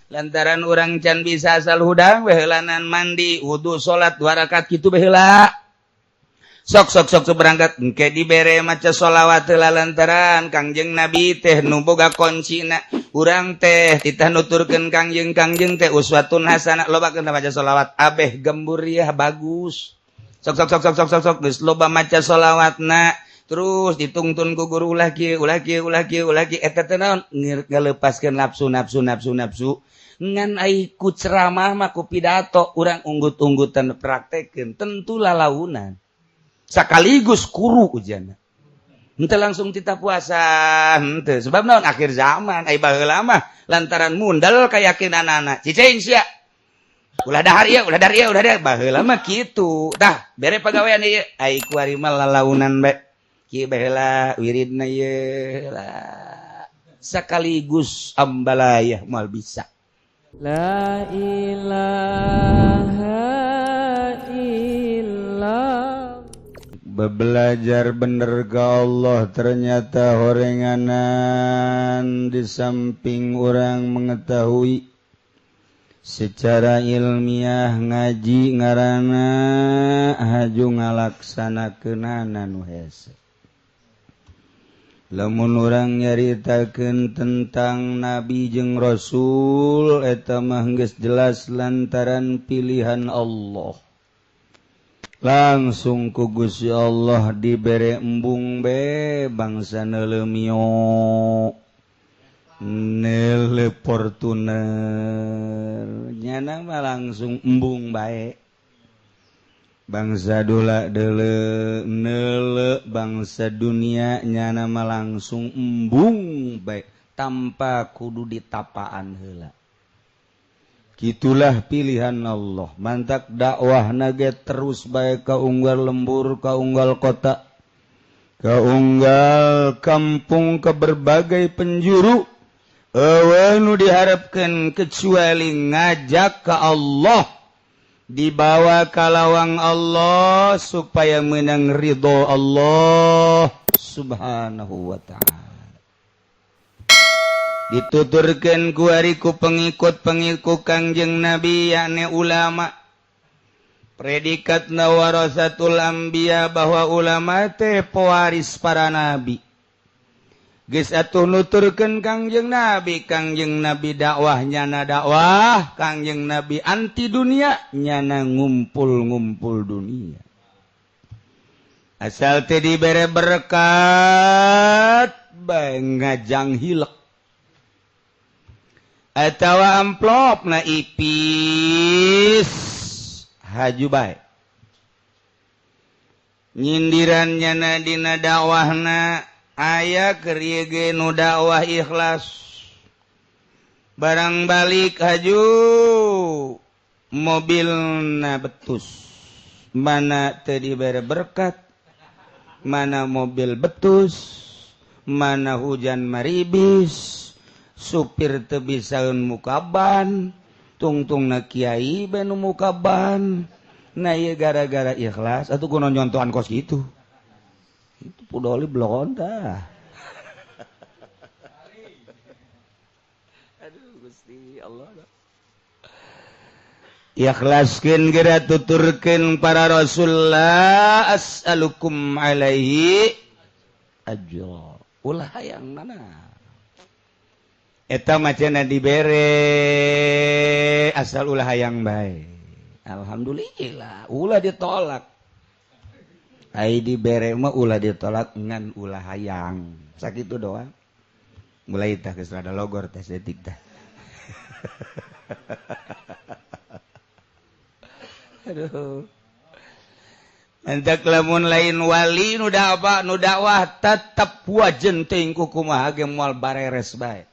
lantaran urang can bisa asal hudang behelanan mandi wudu salat 2 rakaat kitu baheula sok berangkat engke dibere maca sholawat heula lantaran Kangjeng Nabi teh nu boga kuncina urang teh titah nuturkeun Kangjeng teh uswatun hasanah lobakeun maca sholawat abeh gemburiah bagus sok geus loba maca sholawatna terus ditungtun ku guru ulah kieu eta teh naon ngalepaskeun nafsu ngan ai ku ceramah mah ku pidato urang unggut-unggutan praktekeun tentu lalaunan sakaligus kuru ujana henteu langsung tita puasa henteu sebab naon akhir zaman ai baheula mah lantaran mundal kayakinanana cicing sia ulah dahar ieu baheula mah kitu tah bere pagawean ieu ai ku ari mah lalaunan bae kieu baheula wiridna ieu lah sakaligus ambalayah moal bisa la ilaha illallah belajar bener ka Allah ternyata horenganan di samping orang mengetahui secara ilmiah ngaji ngaranna haju ngalaksanakeunana nu hese lamun urang nyaritakeun tentang nabi jeung rasul eta mah geus jelas lantaran pilihan Allah langsung ku Gusti Allah dibere embung be bangsa neuleumio neule Fortuner nyana mah langsung embung bae bangsa dula neule bangsa dunia nyana mah langsung embung bae tanpa kudu ditapaan heula gitulah pilihan Allah mantak dakwahna ge terus bae ka unggal lembur ka unggal kota ka unggal kampung ke berbagai penjuru eueuh nu diharapkeun kecuali ngajak ka Allah dibawa ka lawang Allah supaya menang ridho Allah subhanahu wa ta'ala dituturkeun ku ari ku pengikut Kangjeng Nabi yakni ulama predikatna warasatul anbiya bahwa ulama teh pewaris para nabi geus atuh nuturkeun Kangjeng Nabi dakwah nyana dakwah Kangjeng Nabi anti dunia nyana ngumpul dunia asal teh dibere berkat bae ngajang hilek atawa amplop na ipis haju bae nyindirannya na dina dakwahna aya keur ieu ge nu dakwah ikhlas barang balik haju mobilna betus mana teu dibere berkat mana mobil betus mana hujan maribis supir teu bisaeun mukaban tungtungna kiai be nu mukaban na ieu gara-gara ikhlas atuh kunaon nyontohan kos kitu itu pudoli blon tah aduh Gusti Allah ikhlaskeun geura tuturkeun para rasulullah as'alukum alaihi ajra ulah hayang nana eta macana dibere asal ulah hayang bae alhamdulillah ulah ditolak ai dibere mah ulah ditolak ngan ulah hayang sakitu doang mulai tah geus rada logor teh setik tah aduh antak lamun lain wali nu dakwah tetep wajen teuing kumaha ge moal bareres bae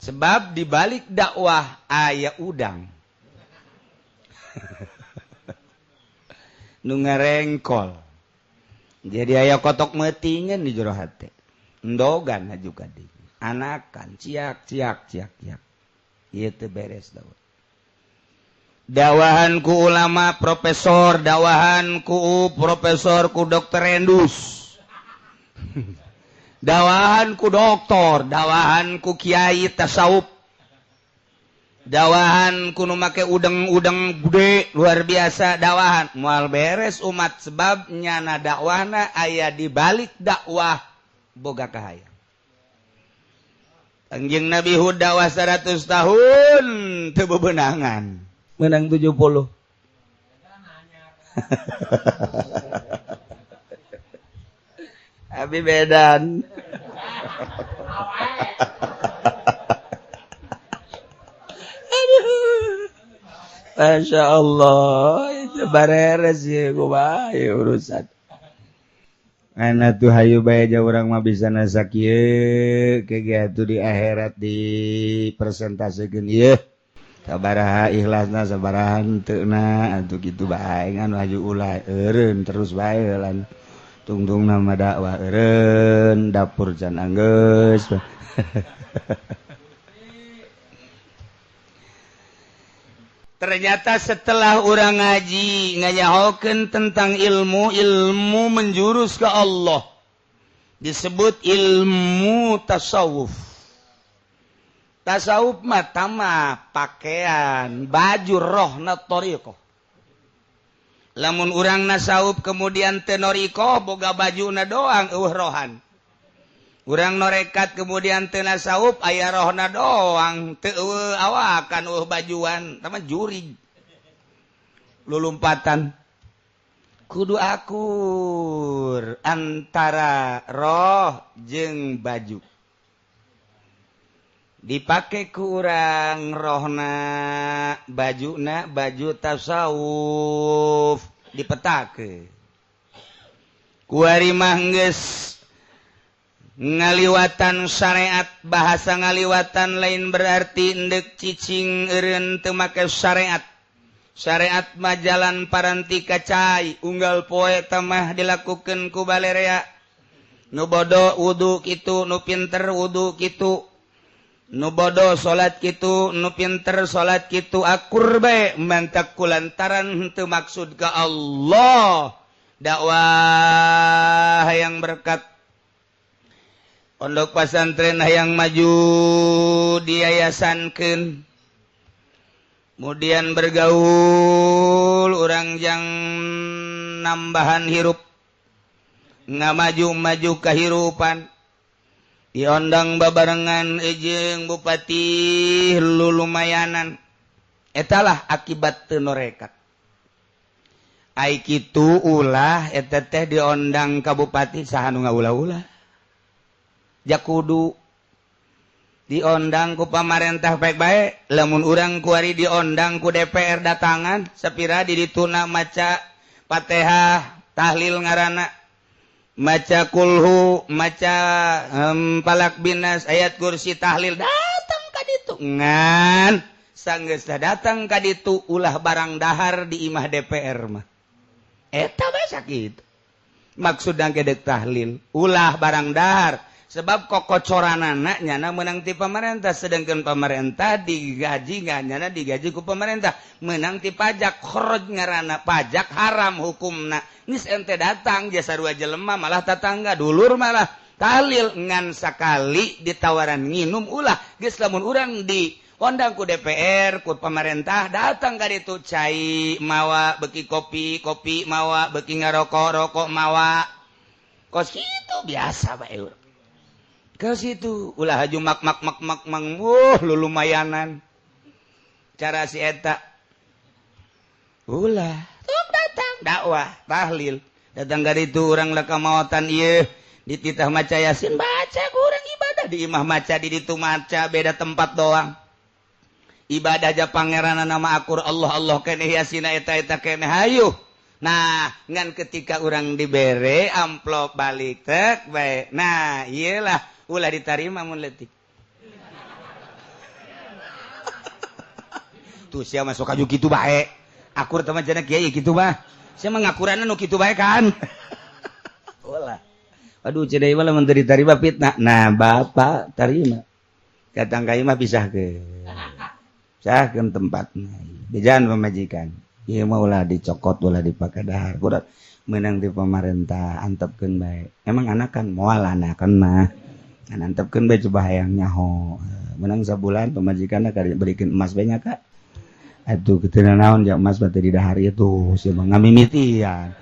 sebab dibalik dakwah aya udang nu ngarengkol jadi aya kotok meutingeun di jero hate endogan juga di anakan ciak ieu teu beres dakwahan ku ulama profesor dakwahan ku profesor ku dokter endus dakwahan ku doktor dakwahan ku kiai tasawuf dawahan kudu make udeng-udeng gede luar biasa dawahan moal beres umat sebab nyana dakwahna aya di balik dakwah boga kahaya. Kangjeng Nabi Hud dakwah 100 tahun teu bebenangan menang 70. Abi bedan. Masya Allah, itu bareres ya, kumaha urusan. Anak tuh hayu bae aja orang mah bisa nasak ye, kayak gitu di akhirat di persentasekeun ye. Sabaraha ikhlasna sabaraha henteu atuh kitu bae anu haju ulah eureun terus bae lan. Tungtung nama dakwah eureun dapur can anggeus. Ternyata setelah orang ngaji ngajahokeun tentang ilmu menjurus ke Allah disebut ilmu tasawuf. Tasawuf mah tama pakaian baju rohna thariqah. Lamun urang nasawuf kemudian teu thariqah boga bajuna doang rohan. Urang norekat kemudian teu nasawuf aya rohna doang teu awakan bajuan tama jurig lulumpatan kudu akur antara roh jeung baju dipake ku urang rohna bajuna baju tasawuf dipetake ku ari mah geus ngaliwatan syariat bahasa ngaliwatan lain berarti endek cicing eureun teu make syariat mah jalan paranti kacai unggal poe tamah dilakukeun ku balerea nu bodoh wudu kitu nu pinter wudu kitu nu bodoh salat kitu nu pinter salat kitu akur bae mantak kulantaran henteu maksud ka Allah dakwah yang berkat pondok pesantren hayang maju diyayasankeun kemudian bergaul urang jang nambahan hirup ngamaju-maju kahirupan diondang babarengan jeung bupati lulumayanan etalah akibat teu norekat ai kitu ulah eta teh diondang ka bupati saha nu ngaulah-ulah jakudu diondang ku pamarentah baik-baik lamun urang kuari diondang ku DPR datangan sapira di dituna maca Fatihah tahlil ngaranna maca kulhu maca palak binas ayat kursi tahlil datang ka ditu ngan sanggeus datang ka ditu ulah barang dahar di imah DPR mah eta bae sakitu maksudna gedeg tahlil ulah barang dahar sebab kokocoranana nyana menang ti pemerintah sedangkan pemerintah digaji nyana digaji ku pemerintah menang ti pajak khroj ngaranna pajak haram hukumna geus ente datang jasa dua jelema malah tetangga dulur malah tahlil ngan sakali ditawaran nginum ulah geus lamun urang di ondang ku DPR ku pemerintah datang ka ditu cai mawa beki kopi mawa beki ngarokok mawa kos kitu biasa bae ke situ ulah haju mak lulumayanan cara si eta ulah tuk datang dakwah tahlil datang dari itu urang leka maotan ieu dititah maca yasin baca ku urang ibadah di imah maca di ditu maca beda tempat doang ibadah aja pangeranna nama akur Allah keneh yasin eta keneh hayuh nah ngan ketika urang dibere amplop balik tek bae nah iyalah ulah ditarima mun leutik. Tuh sia masuk aju kitu bae. Akur teh mah cenah kieu kitu mah. Sia mah ngakuranna nu kitu bae kan. Ulah. Aduh cenah ieu mah lamun teu ditarima fitnah. Nah, Bapak tarima. Datang ka ieu mah pisahkeun. Pisahkeun tempatna. Bejaan pamajikan. Ieu mah ulah dicokot ulah dipake dahar. Kudat meunang di pemerintah antepkeun bae. Emang anak kan moal anakan mah. Nantepkeun bae coba hayang nyaho menang sabulan pemajikanna kada berikeun emas banyak Kak. Atuh keteuna naon ja emas batu di dahar itu sia ngamimitian.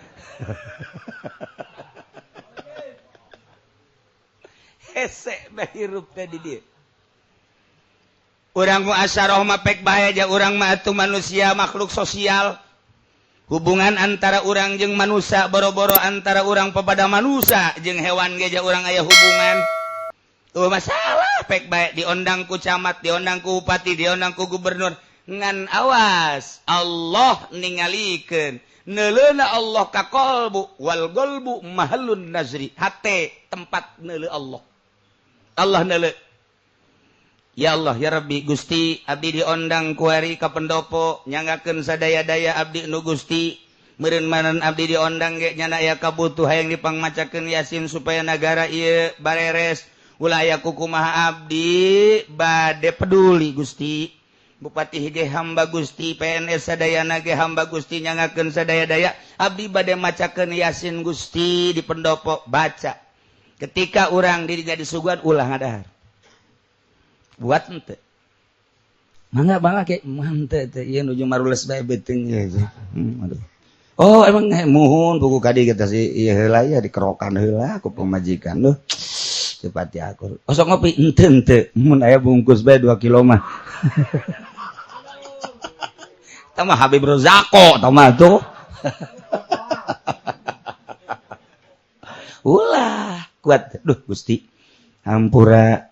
Hese da hirup teh di dieu. Urang muasyarah mah pek bae aja urang mah atuh manusia makhluk sosial. Hubungan antara urang jeung manusia boro-boro antara urang pepada manusia jeung hewan ge ja urang aya hubungan. Tuh masalah pek bae diondang ku camat, diondang ku bupati, diondang ku gubernur. Ngan awas Allah ningalikeun neuleuna Allah ka qalbu wal qalbu mahallun nazri hate tempat neuleu Allah neuleu ya Allah ya Rabbi Gusti abdi diondang ku ari ka pendopo nyangakeun sadaya-daya abdi nu Gusti meureun manen abdi diondang ge nyana aya kabutuh hayang dipangmacakeun Yasin supaya nagara ieu bareres ulah aya kukumaha abdi bade peduli Gusti Bupati hige hamba Gusti, PNS sadayana ge hamba Gusti nyangakeun sadaya-daya, abdi bade macakeun Yasin Gusti di pendopo baca. Ketika urang dirinya disuguhan ulah ngadahar. Buat henteu. Mangga ke manteu teh ieu nuju marules bae beuteung ye. Aduh. Oh emang muhun buku kadi kita si ieu heula ya dikerokan heula ku pemajikan duh. Cepati akur. Osok ngopi henteu mun aya bungkus bae 2 kilo mah. Tama Habib Rozako tama tuh. Ulah kuat duh Gusti hampura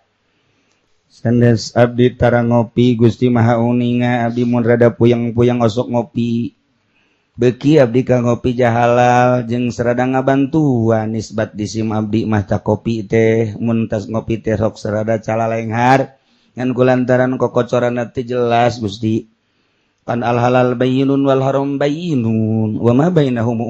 sandes abdi tara ngopi Gusti Maha Uninga abdi mun rada puyeng-puyeng osok ngopi beuki abdi ka ngopi jahalal jeung sarada ngabantuan nisbat disim abdi mah ta kopi teh mun tas ngopi teh sok sarada calalenghar ngan kulantaran kokocoranna teh jelas Gusti kan al halal bayyinun wal haram bayyinun wa ma bainahum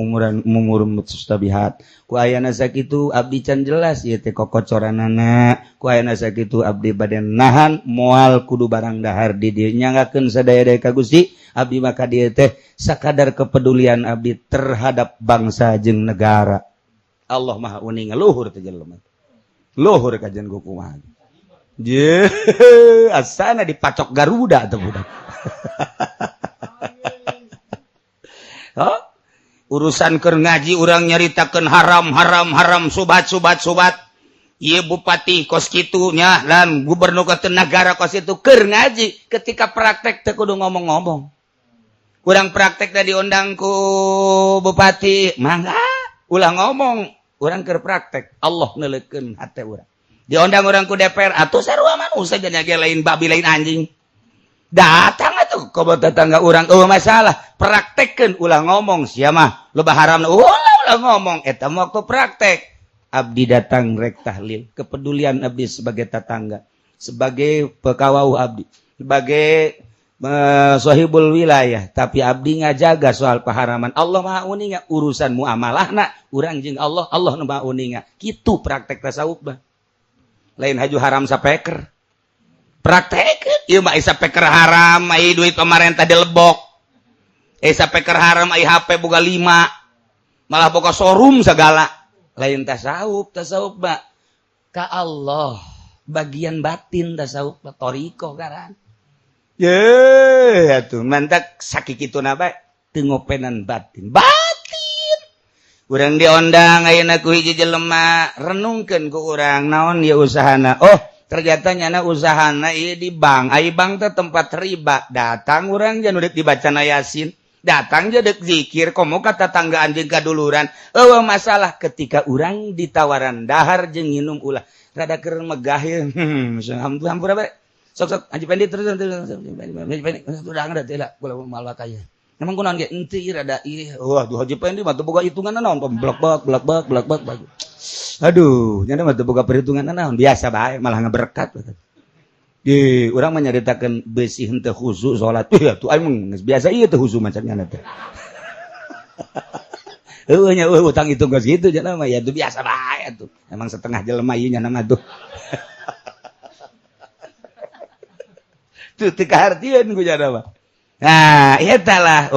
umurum mustabihat ku ayana sakitu abdi can jelas ieu teh kokocoranana ku ayana sakitu abdi bade nahan moal kudu barang dahar di dieu nyangakeun sadaya-daya ka Gusti abdi maka dieu teh sakadar kepedulian abdi terhadap bangsa jeung negara Allah Maha Uning luhur teh jelema luhur kajen kumaha je asana dipacok Garuda teh budak. Oh, urusan keur ngaji urang nyaritakeun haram subat ieu bupati kos kitu nya lan gubernur ka negara kos itu keur ngaji ketika praktek teh kudu ngomong-ngomong urang praktek teh diundang ku bupati mangga ulah ngomong urang keur praktek Allah neuleukeun hate urang diundang urang ku DPR atuh sarua manusia nya ge lain babi lain anjing datang atuh ka tetangga urang masalah praktekkeun ulah ngomong sia mah loba haram ulah ngomong eta mah waktu praktek abdi datang rek tahlil kepedulian abdi sebagai tetangga sebagai pekawau abdi sebagai sahibul wilayah tapi abdi ngajaga soal paharaman Allah Maha Uninga urusan muamalahna urang jeung Allah nu Maha Uninga kitu praktek tasawuf bah lain haju haram sapeker praktek ieu mah isa peker haram ai duit pemerintah dilebok isa peker haram ai HP boga 5 malah boga showroom segala lain tasawuf mah ka Allah bagian batin tasawuf toriko karan ye atuh mantak sakikituna bae teu ngopenan batin urang diondang ayeuna ku hiji jelema renungkeun ku urang naon ieu usahana ternyata nyana usahana ieu di bank ai bank teh tempat riba datang urang jan udah dibacana Yasin datang je dek zikir komo ka tetanggaan jeung kaduluran eueuh masalah ketika urang ditawaran dahar jeung nginum ulah rada keur megah ye hampura bae sok Haji Pendi terus Haji Pendi udah ngada teh lah kula malwa kaya emang kunaon ge henteu rada ieu aduh Haji Pendi mah teu boga hitungan naon blak bak aduh nyana mah teu boga perhitungan naon biasa bae malah ngaberkat di urang mah nyaritakeun beusi henteu khusyuk salat atuh aing geus biasa ieu teh khusyuk macam nyana teh eueuh nya utang itu geus kitu cenah mah ya teu biasa bae atuh emang setengah jelema ieu nyana mah tuh tuh teu kahartieun ku cenah mah nah eta lah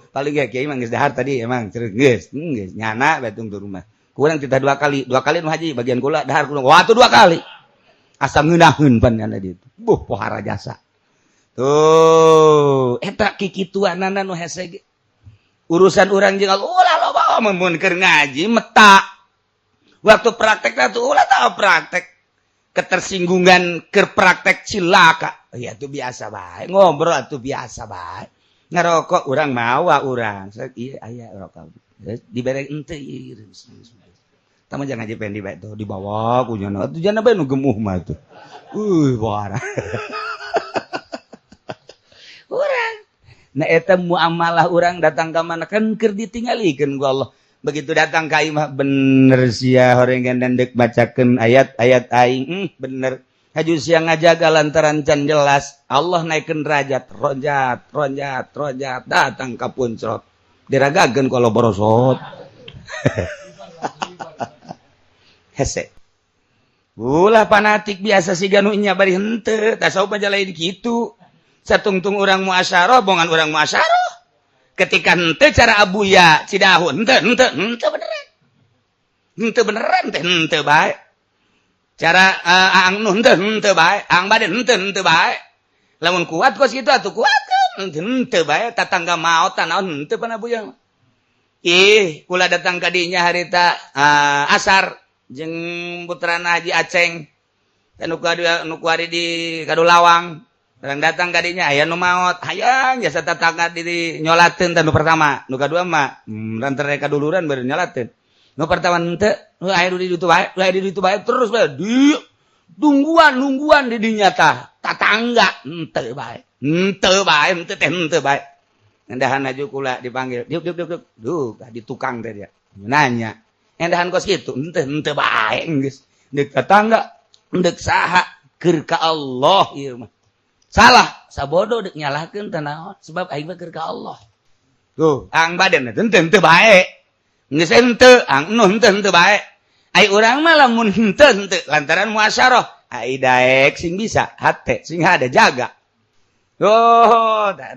paling ge kiai mah geus dahar tadi emang ceureuh geus nyana bae tung rumah kurang titah 2 kali nu haji bagian kula dahar kula atuh 2 kali asa ngeunaheun pan kana ditu pohara jasa tuh eta kikituanana nu hese ge urusan urang jeung Allah ulah loba mun keur ngaji meta waktu praktek tuh ulah tah praktek ketersinggungan keur praktek cilaka ya itu biasa bae ngobrol atuh biasa bae ngarokok urang mawa urang ieu aya rokok dibere henteu ieu tama jangan ngaji pendi bae tuh dibawa ku nyana atuh jangan bae nu gemuh mah tuh parah urang nah eta muamalah urang datang ka mana kan keur ditinggalikeun ku Allah begitu datang ka imah bener sia horengan dan dek bacakeun ayat-ayat aing bener haju sia ngajaga lantaran can jelas Allah naikeun derajat ronjat datang ka puncak diragakeun ku Allah borosot hese ulah fanatik biasa siga nu nya bari henteu tasawuf aja lain kitu satungtung urang muasyarah bongan urang muasyarah ketika henteu cara abuya cidahu henteu beneran henteu bae cara aang nu henteu bae aang baden henteu bae lamun kuat kos kitu atuh kuatkeun henteu bae tatangga maot tanaon henteu pan abuya kula datang ka dinya harita asar jeung putrana Haji Aceng nu kuari di Kadulawang orang datang ka dinya aya nu maot hayang jasa tatangga di nyolateun tanu pertama nu kadua mah rantere kaduluran baru nyolateun nu pertama henteu aya di ditu bae terus bae di nungguan di dinya tah tatangga henteu bae henteu bae endahan aju kula dipanggil diuk duh di tukang teh dia nanya endahan kos kitu henteu bae geus deuk tetangga deuk saha keur ka Allah ieu mah salah sabodo deuk nyalahkeun teh naon sebab aing mah keur ka Allah tuh ang badan henteu bae geus henteu ang nu henteu bae ai urang mah lamun henteu lantaran muasyarah ai daek sing bisa hate sing hade jaga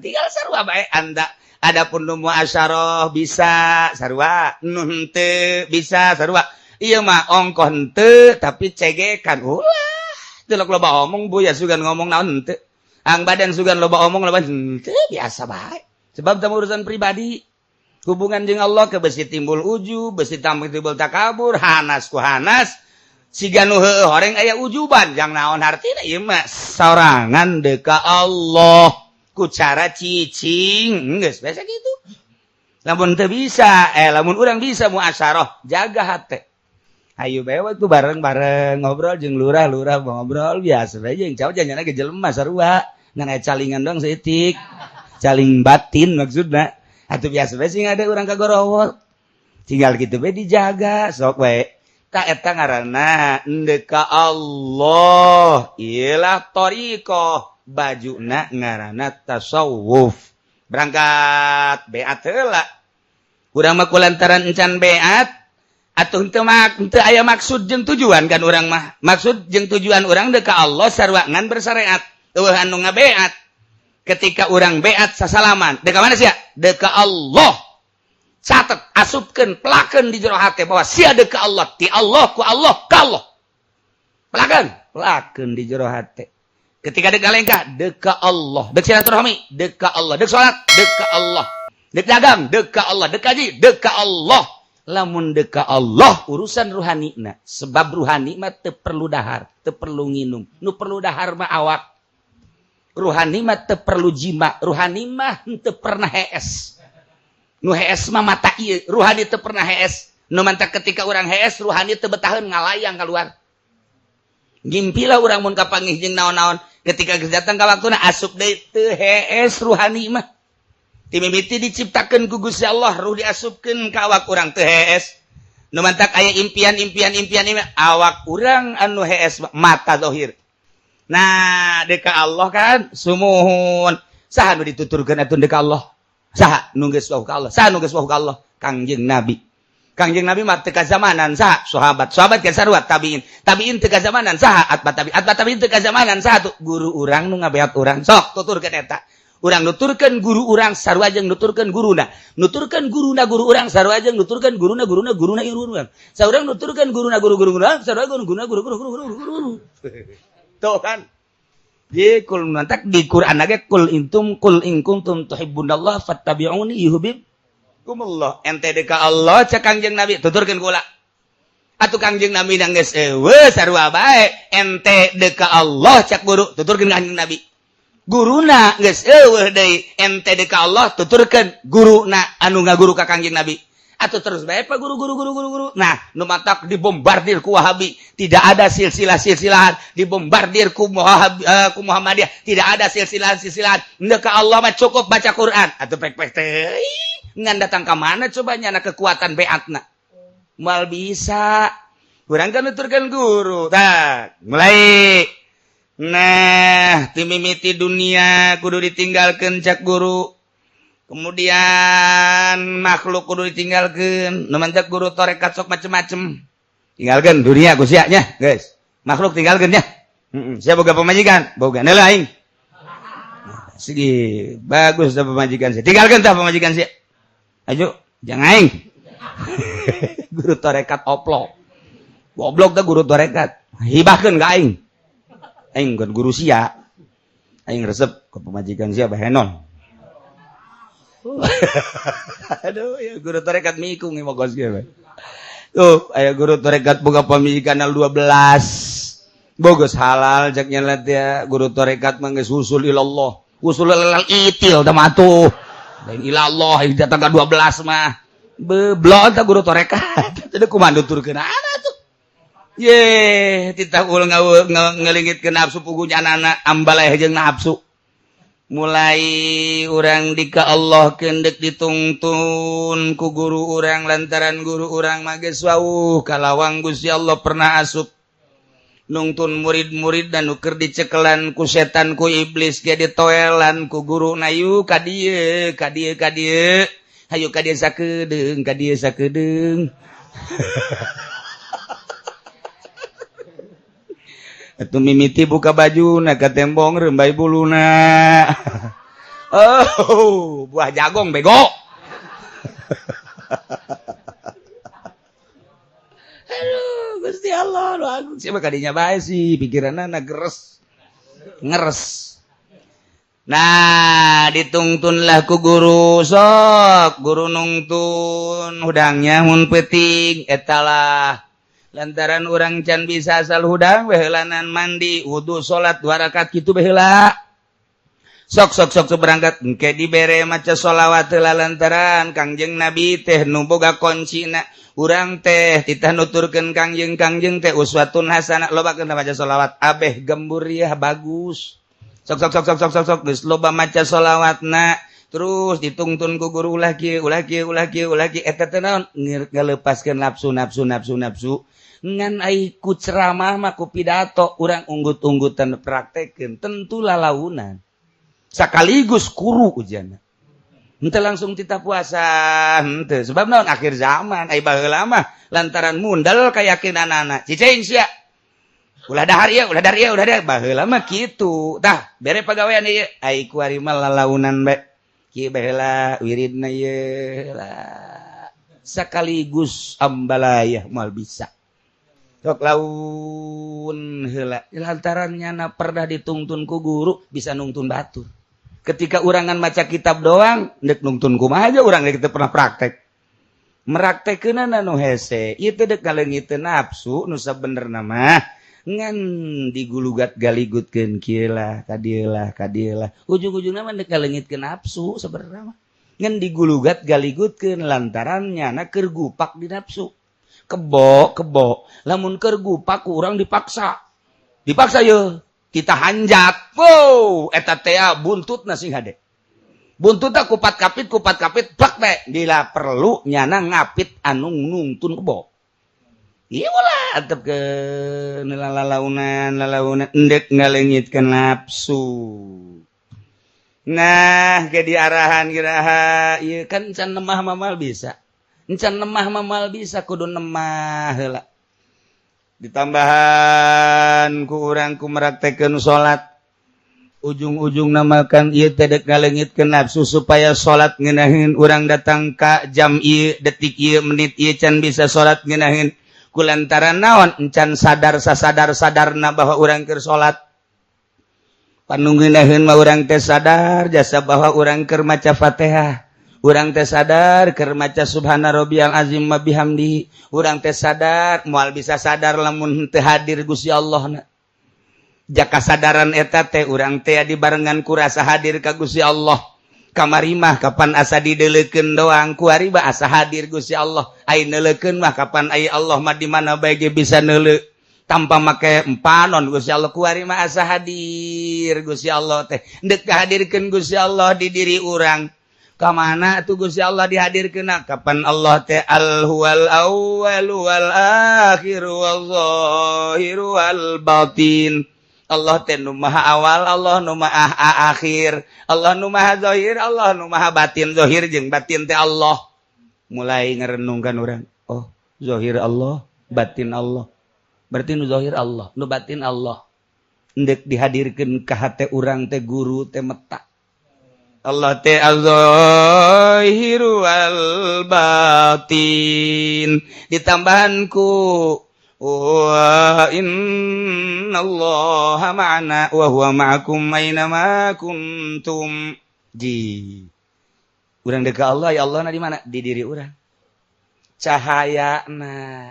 tinggal sarua bae anda adapun nu muasyarah bisa sarua nu henteu bisa sarua ieu mah ongkoh henteu tapi cegekan ulah teu loba omong buya sugan ngomong naon henteu ang badan sugan loba omong loba henteu biasa bae sebab teh urusan pribadi hubungan jeung Allah ke besi timbul ujub besi timbul takabur hanas ku hanas siga nu heueuh horeng aya ujuban jang naon hartina ieu mah sorangan deuk ka Allah ku cara cicing geus biasa kitu lamun teu bisa lamun urang bisa muasyarah jaga hate ayo bae waktu bareng-bareng ngobrol jeung lurah ngobrol biasa bae jeung cau janjana ge jelema sarua ngan aya calingan dong seutik caling batin maksudna atuh biasa bae sing ada urang kagorowol tinggal kitu bae dijaga sok bae ta eta ngaranna deuk ka Allah ialah thariqah bajuna ngaranna tasawuf berangkat beat heula urang mah kulantaran encan beat atuh teu aya maksud jeung tujuan kan urang mah maksud jeung tujuan urang deuk ka Allah sarua ngan bersyariat eueuh anu ngabeat ketika urang beat sasalaman deuk ka mana sia deuk ka Allah catet asupkeun pelakeun di jero hate bahwa sia deuk ka Allah ti Allah ku Allah ka Allah pelakeun di jero hate ketika deuk galengkah deuk ka Allah deuk silaturahmi deuk ka Allah deuk salat deuk ka Allah deuk dagang deuk ka Allah deuk haji deuk ka Allah lamun deuk ka Allah urusan ruhanina sebab ruhani mah teu perlu dahar teu perlu nginum nu perlu dahar mah awak ruhani mah teu perlu jima ruhani mah teu pernah hees nu hees mah mata ieu ruhani teu pernah hees nu mantak ketika urang hees ruhani teu betaheun ngalayang keluar ngimpilah urang mun kapanggih jeung naon-naon ketika geus datang ka waktuna asup deui teu hees ruhani mah ti mimiti diciptakeun ku Gusti Allah ruh diasupkeun ka awak urang teu hees nu mantak aya impian awak urang anu hees mata zahir nah deuk ka Allah kan sumuhun saha nu dituturkeun atuh deuk ka Allah saha nu geus wau ka Allah saha nu geus wau ka Allah Kangjeng Nabi mah teu kazamanan saha sahabat ke sarua tabiin teu kazamanan saha atbat tabiin teu kazamanan saha tuh guru urang nu ngabeat urang sok tuturkeun eta urang nuturkeun guru urang sarua jeung nuturkeun guruna guru urang sarua jeung nuturkeun guruna urang saurang nuturkeun guruna guru urang sarua guru tuh kan di kul nantak di Quran lagi kul in kuntum tuhibbunallah fattabi'uni yuhibbukumullah ente deka Allah cek Kangjeng Nabi tuturkeun kula atuh Kangjeng Nabi nang geus eueuh sarua bae ente deka Allah cek guru tuturkeun Kangjeng Nabi guruna geus eueuh deui ente deka Allah tuturkeun guruna anu ngaguru ka Kangjeng Nabi atau terus bae pak guru. Nah, nu matak dibombardir ku Wahabi, tidak ada silsilah-silsilahan, dibombardir ku Muhammadiyah, tidak ada silsilah-silsilahan. Ndeu ka Allah mah cukup baca Quran. Atuh pek-pek teh. Ngan datang ka mana coba nyana kekuatan beatna. Mal bisa. Urang kan nuturkeun guru. Tah, mulai. Nah, timimiti dunia kudu ditinggalkeun cak guru. Kemudian makhluk kudu ditinggalkeun nu manjak guru tarekat sok macem-macem tinggalkeun dunia ku sia nya guys makhluk tinggalkeun nya sia boga pamajikan boga neula aing sigi bagus da pamajikan sia tinggalkeun tah pamajikan sia ayo jangan aing guru tarekat oplo goblok tah guru tarekat hibahkeun ka aing kan guru sia aing resep ke pamajikan sia bahenon. Aduh, ya guru tarekat mikung ieu mogos ge. Tuh, aya guru tarekat boga pamijikanal 12. Bogos halal jak nyelet ya guru tarekat mah geus usul ilallah. Usul ilal itil tah mah tuh. Lain ilallah datang ka 12 mah. Beblok tah guru tarekat. Teu kumaha nuturkeun ana tuh. Ye, titah ul ngelingitkeun nafsu pugunya anak ambaleh jeung nafsu. Mulai urang dika Allah kendek ditungtun ku guru urang lantaran guru urang mage wauh kalawang Gusti Allah pernah asup nungtun murid-murid dan nuker dicekelan ku setan ku iblis ge ditoelan ku guru nayu ka dieu hayu ka dieu sakedeung Atuh mimiti buka baju nak tembong rembai buluna. Oh, buah jagong bego. Aduh, Gusti Allah lu agung. Siapa kadinya bae sih pikiranna ngeres. Nah, ditungtunlah ku guru sok, guru nungtun hudangnya mun peuting etalah lantaran orang can bisa asal hudang behelanan mandi wudu salat 2 rakaat kitu baheula sok berangkat engke dibere maca sholawat heula lantaran Kangjeng Nabi teh nu boga kuncina urang teh titah nuturkeun kangjeng teh uswatun hasanah lobakeun maca sholawat abeh gemburiah bagus sok geus loba maca sholawatna terus ditungtun ku guru ulah kieu eta teh naon ngalepaskeun nafsu ngan ai ku ceramah mah ku pidato urang unggut-unggutan praktekeun tentu lalaunan sakaligus kuru ujana henteu langsung titah puasa henteu sebab naon akhir zaman ai baheula mah lantaran mundal kayakinanana cicing sia ulah dahar ieu baheula mah kitu tah bere pagawean ieu ai ku ari mah lalaunan bae kieu baheula wiridna ieu lah sakaligus ambalayah moal bisa sok laun heula lantarannya na pernah ditungtun ku guru bisa nungtun batur ketika urangan maca kitab doang ndek nungtun kumaha aja urang teu pernah praktek meraktekeunana nu hese ieu teh dek ngaleungiteun nafsu nu sabenerna mah ngan digulugat galigutkeun kieu lah ka dieu lah ujung-ujungna mah dek ngaleungitkeun nafsu sabenerna mah ngan digulugat galigutkeun lantaran nyana keur gupak di nafsu kebo lamun keur gupak urang dipaksa ye kita hanjat wow eta teh buntutna sing hade buntutna kupat kapit plak teh bila perlu nyana ngapit anu nungtun kebo ieu lah antep ke lalaunan endek ngaleungitkeun nafsu nah ge di arahan giraha ieu kan can lemah mamal bisa encan lemah mamal bisa kudu nemah heula ditambahan ku urang ku meraktekeun salat ujung-ujung namakan ieu teh dek ngaleungitkeun nafsu supaya salat ngeunaheun urang datang ka jam ieu detik ieu menit ieu can bisa salat ngeunaheun kulantaran naon encan sadarna bahwa urang keur salat panunggunaheun mah urang teh sadar jasa bahwa urang keur maca Fatihah, urang teh sadar keur maca subhana rabbiyal azim wa bihamdihi, urang teh sadar moal bisa sadar lamun teu hadir Gusti Allah na. Jaka sadaran eta teh urang teh dibarengan ku rasa hadir ka Gusti Allah. Kamari mah kapan asa dideleukeun doang kuari mah asa hadir Gusti Allah. Ai neuleukeun mah kapan ai Allah mah di mana bae ge bisa neuleu. Tanpa make empanon Gusti Allah kuari mah asa hadir Gusti Allah teh. Deuk hadirkeun Gusti Allah di diri urang. Ka mana atuh Gusti Allah dihadirkeunna? Kapan Allah teh al-huwal awwal wal akhir wal zahir wal batin. Allah teh nu maha awal, Allah nu maha akhir, Allah nu maha zahir, Allah nu maha batin. Zahir jeung batin teh Allah. Mulai ngarenungkan urang. Oh, zahir Allah, batin Allah. Berarti nu zahir Allah, nu batin Allah. Endek dihadirkeun ka hate urang teh guru teh meta. Allah teh az-zahir wal batin. Ditambahan ku wa innallaha ma'ana wa huwa ma'akum aina ma kuntum. Urang deuk ka Allah, ya Allah na di mana? Di diri urang. Cahayana.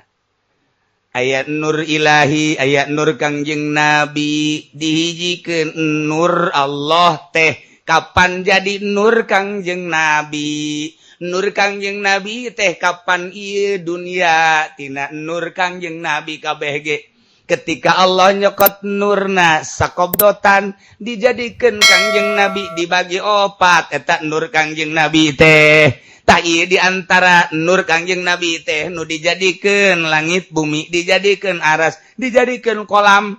Ayat nur ilahi, ayat nur Kangjeng Nabi dihijikeun nur Allah teh. Kapan jadi nur Kangjeng Nabi? Nur Kangjeng Nabi teh kapan ieu dunia tina nur Kangjeng Nabi kabeh ge. Ketika Allah nyokot nurna sakobdotan dijadikeun Kangjeng Nabi dibagi opat eta nur Kangjeng Nabi teh. Tah ieu di antara nur Kangjeng Nabi teh nu dijadikeun langit bumi, dijadikeun aras, dijadikeun kolam.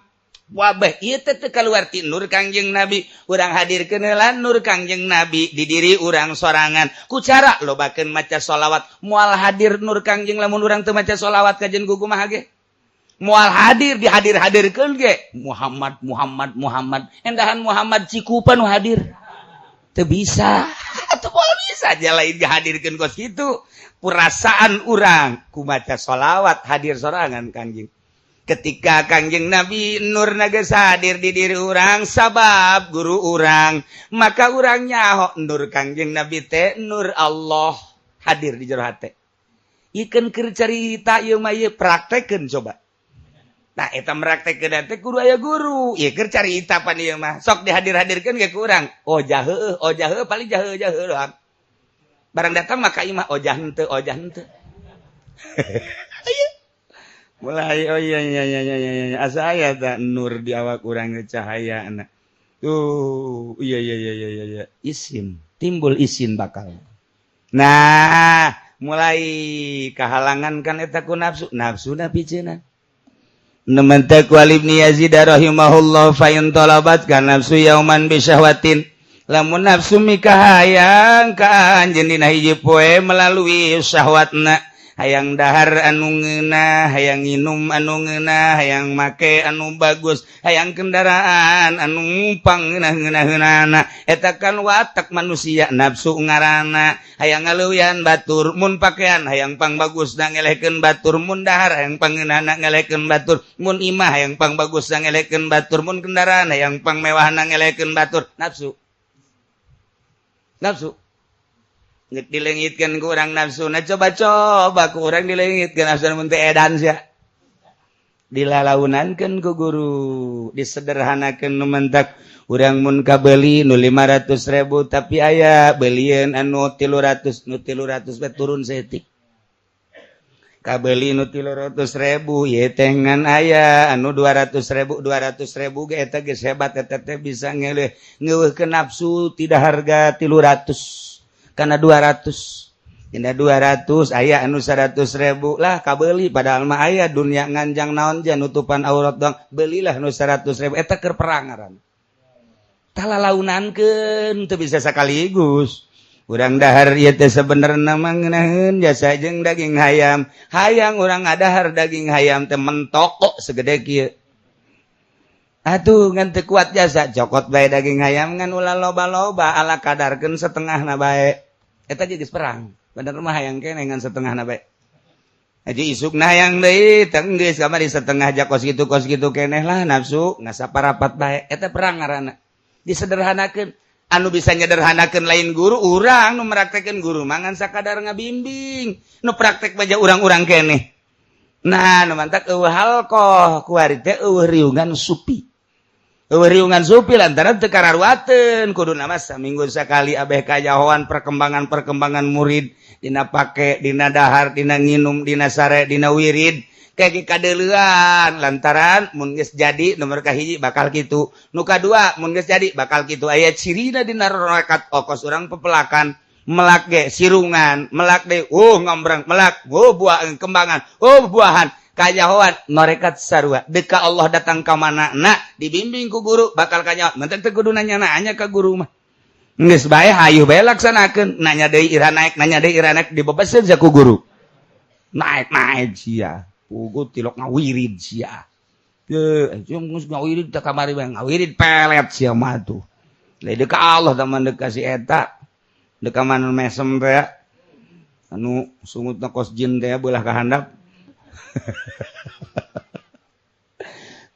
Wabah ieu teh teu kaluar ti nur Kangjeng Nabi. Urang hadirkeun heula nur Kangjeng Nabi di diri urang sorangan. Ku cara lobakeun maca sholawat. Moal hadir nur Kangjeng lamun urang teu maca sholawat ka jeung kumaha ge? Moal hadir dihadir-hadirkeun ge. Muhammad Muhammad Muhammad. Endahan Muhammad Cikupa nu hadir. Teu bisa. Teu moal bisa aja lain dihadirkeun kos kitu. Perasaan urang ku maca sholawat hadir sorangan Kangjeng. Ketika Kangjeng Nabi nur geus hadir di diri urang sabab guru urang, maka urang nyaho nur Kangjeng Nabi teh nur Allah hadir di jero hate. Ikeun keur carita ieu mah ieu praktekeun coba. Nah eta praktekeun teh kudu aya guru. Ieu keur carita pan ieu mah sok dihadir-hadirkeun ge ku urang. Ojah heueuh paling jaheuh doang. Barang datang maka ieu mah ojah henteu. Mulai oh iya asa aya ta nur di awak urang cahaya anak. Iya. Isin, timbul isin bakal. Nah, mulai kahalangan kan eta ku nafsu, nafsuna piceuna. Namantak Walid bin Yazid rahimahullah fa in talabat kan nafsu yauman bi syahwatin. Lamun nafsu mikahayang ka anjeun dina hiji poe melalui syahwatna. Hayang dahar anu ngeunah, hayang nginum anu ngeunah, hayang make anu bagus, hayang kendaraan anu ngumpang ngeunah-ngeunaheunana. Eta kan watak manusia nafsu ngaranna. Hayang ngaleuyan batur, mun pakaian hayang pang bagus na ngelehkeun batur, mun dahar hayang pang ngeunahna ngelehkeun batur, mun imah hayang pang bagus na ngelehkeun batur, mun kendaraan hayang pang mewah na ngelehkeun batur. Nafsu. Dilengitkan ku urang nafsu. Nah coba ku urang dilengitkan nafsu mun teh edan sia. Dilalaunakeun ku guru, disederhanakeun nu mentak urang mun kabeuli nu 500.000 tapi aya beulieun anu 300, nu 300 we turun setik. Kabeuli nu 300.000 ieu teh ngan aya anu 200.000 ge eta geus hebat eta teh bisa ngeueuhkeun nafsu tidak harga 300. Karena 200 dina 200 aya anu 100.000 lah kabeuli padahal mah aya dunia nganjang naon jan nutupan aurat doang beelilah nu 100.000 eta keur perang ngaran talalaunakeun teu bisa sakaligus urang dahar ieu teh sabenerna mah ngeunaheun jasa jeung daging hayam hayang urang ngadahar daging hayam teh mentok kok segede kieu atuh ngan teu kuat jasa cokot bae daging hayam ngan ulah loba-loba ala kadarkeun setengahna bae eta geus perang bener mah hayang keneh ngan setengahna bae aja isukna hayang deui teh geus kamari setengah ja kos kitu keneh lah nafsu ngasaparapat bae eta perang ngaranna disederhanakeun anu bisa nyederhanakeun lain guru urang nu meraktekeun guru mangan sakadar ngabimbing nu praktek baja urang-urang keneh nah nu mantak eueuh halqoh kuari teh eueuh riungan supi lantaran teu kararuateun kuduna mah saminggu sakali abeh kajahoan perkembangan murid dina pake dina dahar dina nginum dina sare dina wirid kayak kadeulean lantaran mun geus jadi nomor kahiji bakal kitu nu kadua mun geus jadi bakal kitu aya cirina dina rakaat okos urang pepelakan melak ge sirungan melak de ngambrang melak buah kembangan buahan kajahoan norekat sarua deka Allah datang ka manana dibimbing ku guru bakal kajahoan mentek teu kudu nanya ka guru mah geus bae hayu bae laksanakeun nanya deui ira naik dibebeseun sa ku guru naik sia puguh tilok ngawirid sia teu geus ngawirid teh kamari bae ngawirid pelet sia mah tuh lain ka Allah teman deuk ka si eta deuk ka mana mesem teh anu sungutna kos jin teh beulah ka handap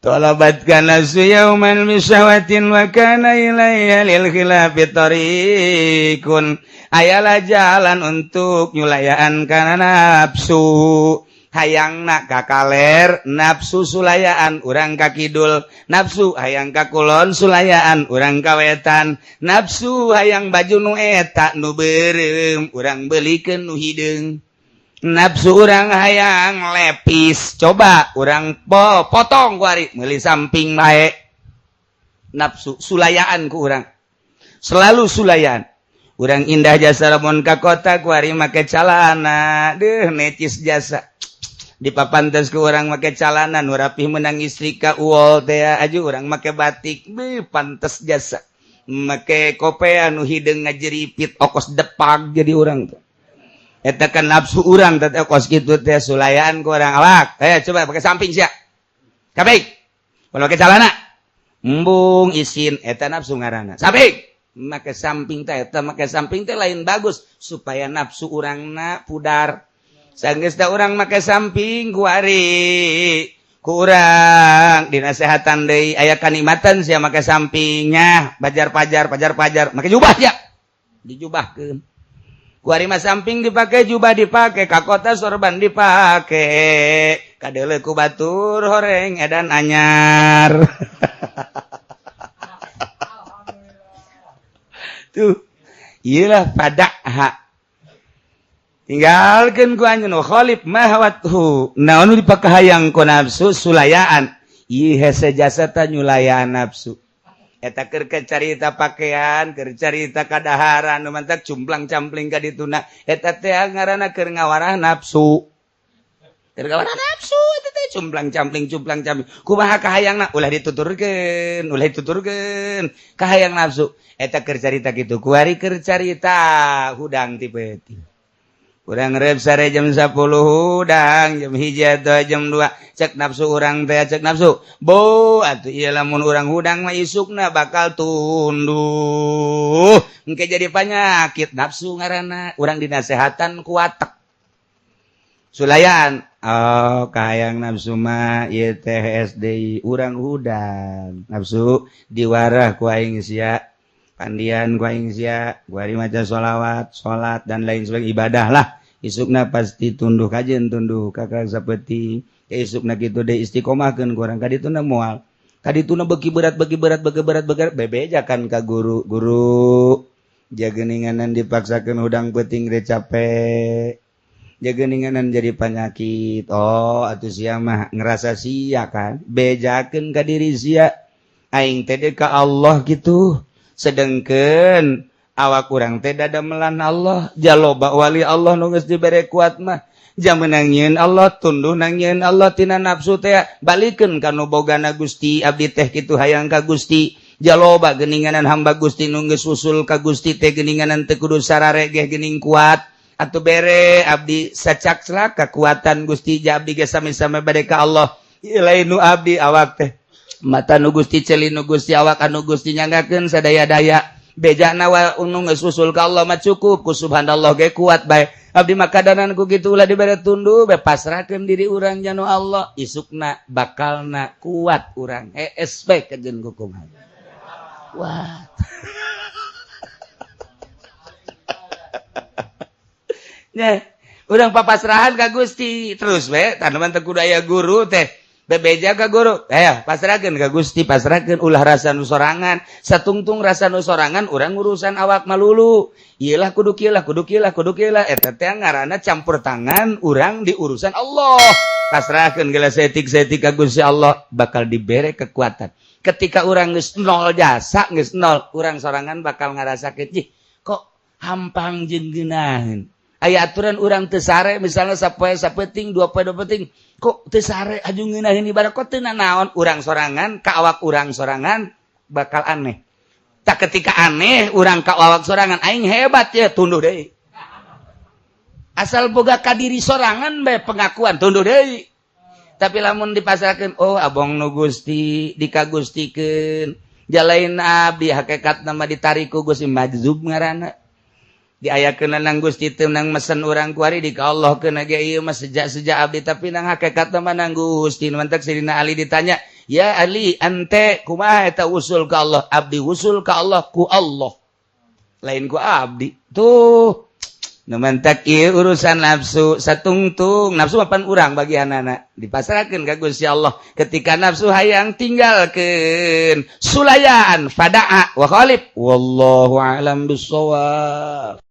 Talabat kana suyauman misyawatin wa kana ilayya lil khilafi tariqun ayalah jalan untuk nyulayaan kana nafsu hayangna ka kaler nafsu sulayaan urang ka kidul nafsu hayang ka kulon sulayaan urang ka wetan nafsu hayang baju nu eta nu beureum urang beulikeun nu hideung nafsu urang hayang lepis coba urang potong kuari meuli samping bae nafsu sulayaan ku urang selalu sulayaan urang indah jasa lamun ka kota kuari make calana necis jasa dipapantes ku urang make calana nu rapih meunang istri ka uol teh aju urang make batik pantes jasa make kopea nu hideung ngajeripit okos depag jadi urang tuh eta kan nafsu urang teh kos kitu teh sulayaan ku urang awak coba pakai samping sia kabeh kalau pakai calana embung isin eta nafsu ngaranna samping make samping teh eta make samping teh lain bagus supaya nafsu urangna pudar sanggeus da urang make samping kuari ku urang dinasehatan deui aya kanikmatan sia make sampingnya pajar make jubah sia dijubahkeun kuari mah samping dipake jubah dipake ka kota sorban dipake kadeuleu ku batur horeng edan anyar tuh iyalah padahak tinggalkeun ku anjeun khalif mahwathu naon dipakahayang ku nafsu sulayaan ieu hese jasa ta nyulayaan nafsu eta keur carita pakaian keur carita kadaharan nu mantak cumplang-campling ka dituna eta teh ngaranna keur ngawarah nafsu keur ngawarah nafsu eta teh cumplang-campling kumaha kahayangna ulah dituturkeun kahayang nafsu eta keur carita kitu kuari keur carita hudang ti beuti urang rep sare jam 10 hudang jam 1 atau jam 2 cek nafsu urang teh cek nafsu bo atuh ieu lamun urang hudang mah isukna bakal tunduh engke jadi panyakit nafsu ngaranna urang dinasehatan ku watek sulayan kahayang nafsu mah ieu teh SDI urang hudang nafsu diwarah ku aing sia pandian ku aing sia kuari maca sholawat salat dan lain sebagainya ibadah lah isukna pasti tunduh kajen tunduh kakak saperti isukna kitu deui istiqomahkeun ku urang kadituna moal kadituna beuki berat bebejakan ka guru jageuninganan dipaksakeun hudang peuting re capek jageuninganan jadi penyakit atuh sia mah ngerasa sia kan bejakeun ka diri sia aing teh ka Allah gitu sedengkeun awak urang teh dadamelan Allah jaloba wali Allah nu geus dibere kuat mah jameunang nyieun Allah tunduh nang nyieun Allah tina nafsu teh balikeun ka nu bogana Gusti abdi teh kitu hayang ka Gusti jaloba geuninganan hamba Gusti nu geus usul ka Gusti teh geuninganan teu kudu sarare ge geuning kuat atuh bere abdi sacaksla kekuatan Gusti ja abdi ge sami-sami bade ka Allah ieu lain nu abdi awak teh mata nu Gusti ceuli nu Gusti awak anu Gusti nyanggakeun sadaya-daya bejana wa unu geus usul ka Allah mah cukup ku subhanallah ge kuat bae abdi mah kadanan ku kitu ulah dibere tunduh bae pasrahkeun diri urang janu Allah isukna bakalna kuat urang ESP kejeun ku kumaha Wah. Nya, urang papasrahan ka Gusti terus we, tanaman teu kudu aya guru teh. Bebeja ka guru. Pasrahkeun ka Gusti, pasrahkeun ulah rasa nu sorangan. Satungtung rasa nu sorangan urang urusan awak malulu. Ieu lah kudu kieu lah, kudu kieu lah, kudu kieu lah. Eta teh ngaranna campur tangan urang di urusan Allah. Pasrahkeun geula setik-setik ka Gusti Allah bakal dibere kekuatan. Ketika urang geus nol jasa, geus nol, urang sorangan bakal ngarasakeun, kok hampang jeung geunaheun. Aya aturan urang teu sare misalnya sapoe sapeting, dua poe dua peting, kok teu sare aju ngeunaheun ibarat kok teu naon, urang sorangan ka awak urang sorangan bakal aneh. Tak ketika aneh urang ka awak sorangan aing hebat ya tunduh deui. Asal boga ka diri sorangan bae pengakuan tunduh deui. Tapi lamun dipasarkeun oh abong nu Gusti dikagustikeun jalain abdi hakikatna mah ditariku Gusti majzub ngaranna. Diayakeun nang Gusti teu nang mesen urang kuari dikaallahkeun ge ieu mah sejak abdi tapi nang hakikatna mah nang Gusti mantek Sidina Ali ditanya ya Ali ante kumaha eta usul ka Allah abdi usul ka Allah ku Allah lain ku abdi tuh nu mantek ieu urusan nafsu satungtung nafsu mapan urang bagianana dipasrahkeun ka Gusti Allah ketika nafsu hayang tinggalkeun sulayan fada'a wa khalif wallahu a'lam bissawab.